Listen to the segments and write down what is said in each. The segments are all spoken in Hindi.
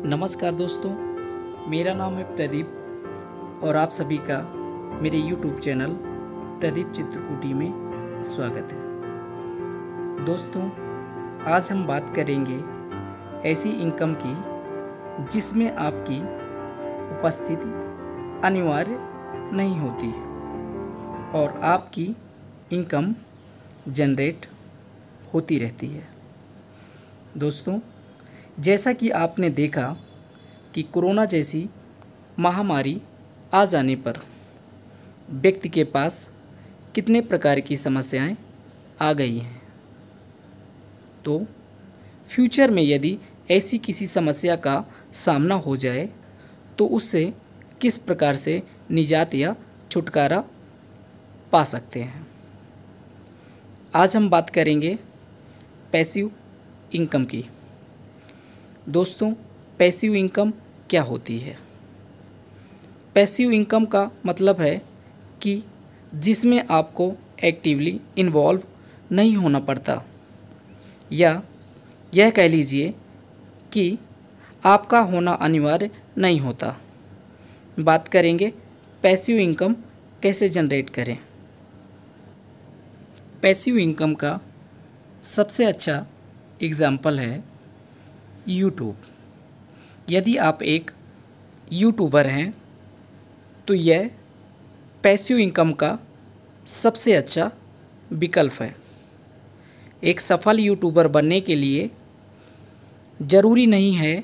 नमस्कार दोस्तों, मेरा नाम है प्रदीप और आप सभी का मेरे YouTube चैनल प्रदीप चित्रकूटी में स्वागत है। दोस्तों, आज हम बात करेंगे ऐसी इनकम की जिसमें आपकी उपस्थिति अनिवार्य नहीं होती और आपकी इनकम जनरेट होती रहती है। दोस्तों, जैसा कि आपने देखा कि कोरोना जैसी महामारी आ जाने पर व्यक्ति के पास कितने प्रकार की समस्याएं आ गई हैं। तो फ्यूचर में यदि ऐसी किसी समस्या का सामना हो जाए तो उससे किस प्रकार से निजात या छुटकारा पा सकते हैं। आज हम बात करेंगे पैसिव इनकम की। दोस्तों, पैसिव इनकम क्या होती है? पैसिव इनकम का मतलब है कि जिसमें आपको एक्टिवली इन्वॉल्व नहीं होना पड़ता, या यह कह लीजिए कि आपका होना अनिवार्य नहीं होता। बात करेंगे पैसिव इनकम कैसे जनरेट करें। पैसिव इनकम का सबसे अच्छा एग्जाम्पल है यूट्यूब। यदि आप एक यूट्यूबर हैं तो यह पैसिव इनकम का सबसे अच्छा विकल्प है। एक सफल यूट्यूबर बनने के लिए ज़रूरी नहीं है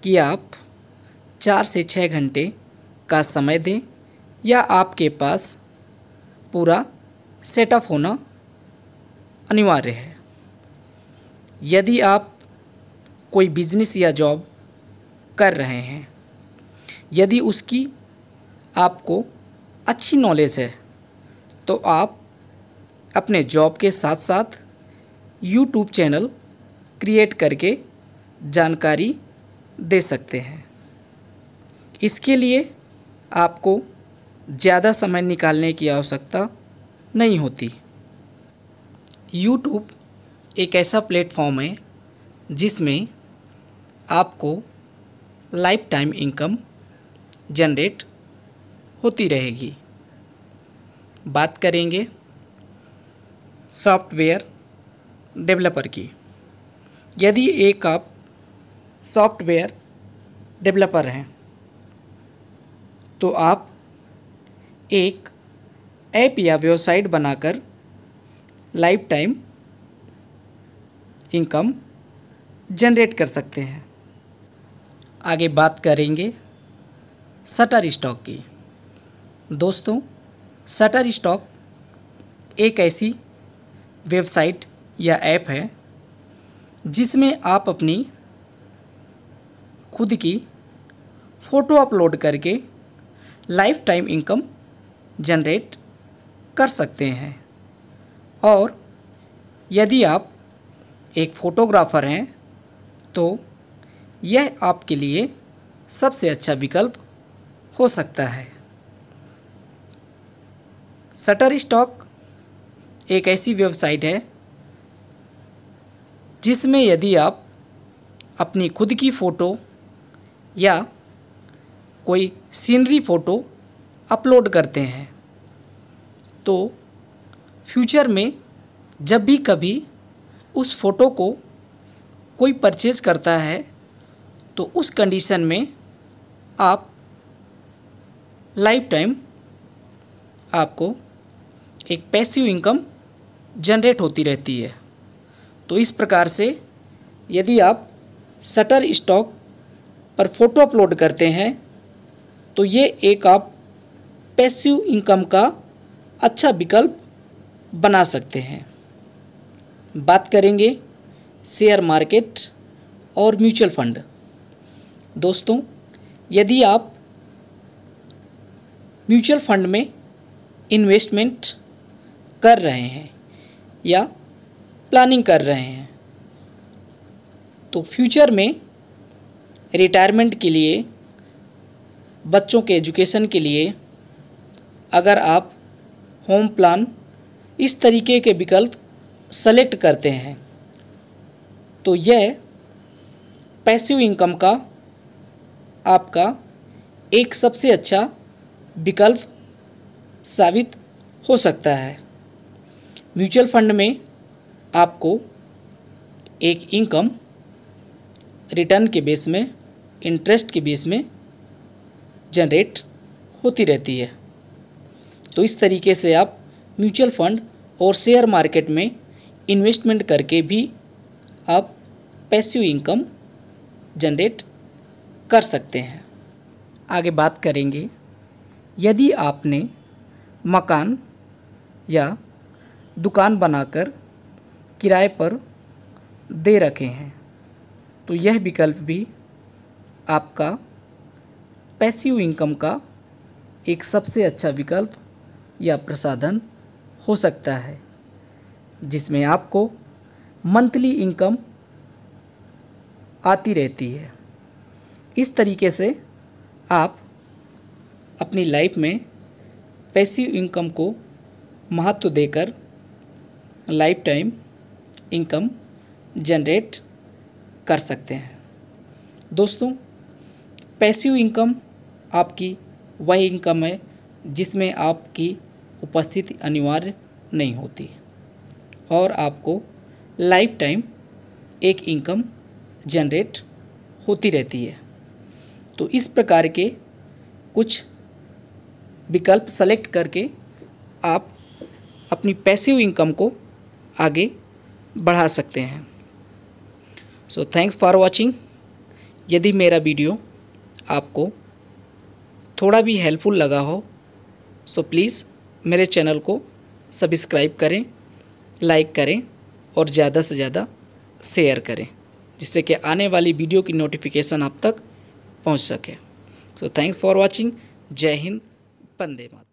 कि आप 4 से 6 घंटे का समय दें या आपके पास पूरा सेटअप होना अनिवार्य है। यदि आप कोई बिजनेस या जॉब कर रहे हैं, यदि उसकी आपको अच्छी नॉलेज है तो आप अपने जॉब के साथ साथ यूट्यूब चैनल क्रिएट करके जानकारी दे सकते हैं। इसके लिए आपको ज़्यादा समय निकालने की आवश्यकता नहीं होती। यूट्यूब एक ऐसा प्लेटफॉर्म है जिसमें आपको लाइफ टाइम इनकम जनरेट होती रहेगी। बात करेंगे सॉफ्टवेयर डेवलपर की। यदि एक आप सॉफ्टवेयर डेवलपर हैं तो आप एक ऐप या वेबसाइट बनाकर लाइफ टाइम इनकम जनरेट कर सकते हैं। आगे बात करेंगे शटर स्टॉक की। दोस्तों, शटर स्टॉक एक ऐसी वेबसाइट या ऐप है जिसमें आप अपनी खुद की फ़ोटो अपलोड करके लाइफ टाइम इनकम जनरेट कर सकते हैं। और यदि आप एक फ़ोटोग्राफ़र हैं तो यह आपके लिए सबसे अच्छा विकल्प हो सकता है। शटर स्टॉक एक ऐसी वेबसाइट है जिसमें यदि आप अपनी खुद की फ़ोटो या कोई सीनरी फ़ोटो अपलोड करते हैं तो फ्यूचर में जब भी कभी उस फ़ोटो को कोई परचेज़ करता है तो उस कंडीशन में आप लाइफ टाइम आपको एक पैसिव इनकम जनरेट होती रहती है। तो इस प्रकार से यदि आप शटर स्टॉक पर फ़ोटो अपलोड करते हैं तो ये एक आप पैसिव इनकम का अच्छा विकल्प बना सकते हैं। बात करेंगे शेयर मार्केट और म्यूचुअल फंड। दोस्तों, यदि आप म्यूचुअल फंड में इन्वेस्टमेंट कर रहे हैं या प्लानिंग कर रहे हैं तो फ्यूचर में रिटायरमेंट के लिए, बच्चों के एजुकेशन के लिए अगर आप होम प्लान इस तरीके के विकल्प सेलेक्ट करते हैं तो यह पैसिव इनकम का आपका एक सबसे अच्छा विकल्प साबित हो सकता है। म्यूचुअल फंड में आपको एक इनकम रिटर्न के बेस में, इंटरेस्ट के बेस में जनरेट होती रहती है। तो इस तरीके से आप म्यूचुअल फंड और शेयर मार्केट में इन्वेस्टमेंट करके भी आप पैसिव इनकम जनरेट कर सकते हैं। आगे बात करेंगे, यदि आपने मकान या दुकान बनाकर किराए पर दे रखे हैं तो यह विकल्प भी आपका पैसिव इनकम का एक सबसे अच्छा विकल्प या प्रसाधन हो सकता है, जिसमें आपको मंथली इनकम आती रहती है। इस तरीके से आप अपनी लाइफ में पैसिव इनकम को महत्व देकर लाइफ टाइम इनकम जनरेट कर सकते हैं। दोस्तों, पैसिव इनकम आपकी वह इनकम है जिसमें आपकी उपस्थिति अनिवार्य नहीं होती और आपको लाइफ टाइम एक इनकम जनरेट होती रहती है। तो इस प्रकार के कुछ विकल्प सेलेक्ट करके आप अपनी पैसिव इनकम को आगे बढ़ा सकते हैं। So thanks for watching. यदि मेरा वीडियो आपको थोड़ा भी हेल्पफुल लगा हो सो प्लीज़ मेरे चैनल को सब्सक्राइब करें, लाइक करें और ज़्यादा से ज़्यादा शेयर करें, जिससे कि आने वाली वीडियो की नोटिफिकेशन आप तक पहुंच सके। So thanks for watching. जय हिंद, वंदे मातरम।